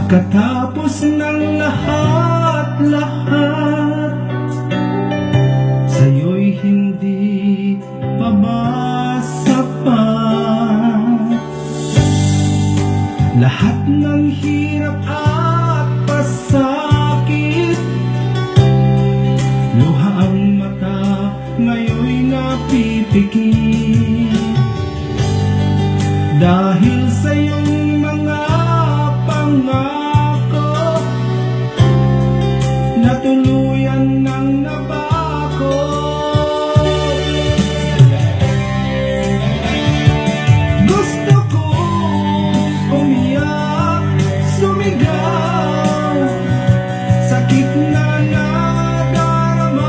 Pagkatapos ng lahat-lahat, sa'yo'y hindi pa ba sapat? Lahat ng hirap at pasakit, luha ang mata, ngayon'y napipikit. Dahil sa iyong mga pangako, natuluyan ng nabako. Gusto ko umiyak, sumigaw, sakit na nadaramay,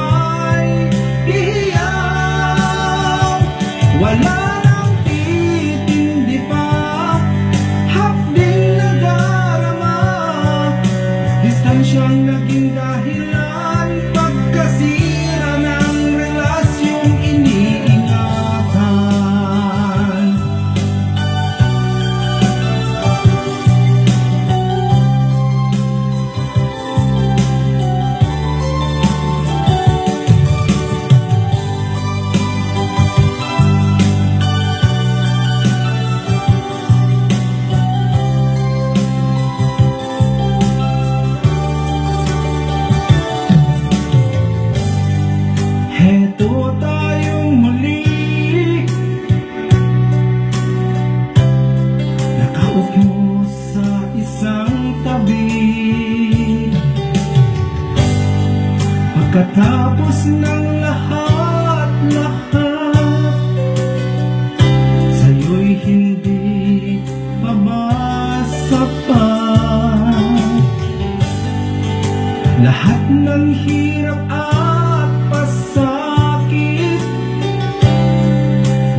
ihiyaw. Wala siyang naging dahilan, pagkasira ng relasyong iniingatan. Heto tayong muli, nakaupo sa isang tabi. Pagkatapos ng lahat-lahat, sa'yo'y hindi pa ba sapat? Lahat ng hirap at pasakit,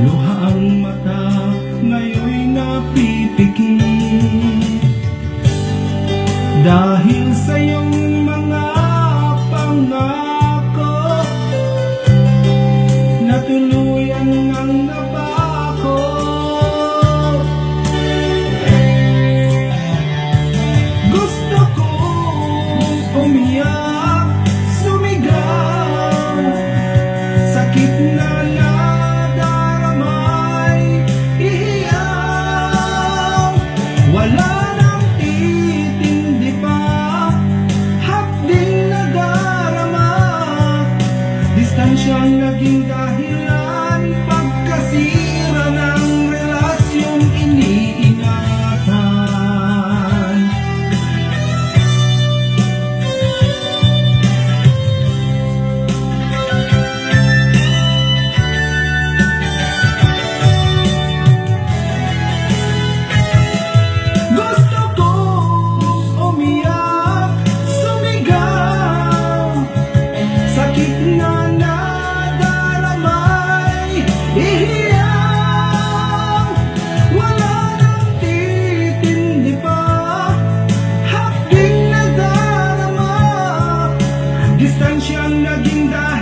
luha ang mata, ngayon'y napipikit. Dahil sa iyong mga pangako, natuluyan ng nabako. Gusto ko umiyak, sumigaw, sakit na nadaramay, ihiyaw. Wala nang titindi pa, hapding nadarama, distansyang naging dahilan, pagkasira ng relasyong iniingatan. Gusto ko umiyak, sumigaw, sakit na nadaramay, ihiyaw. Wala nang titindi pa, hapding nadarama, distansyang naging dahilan.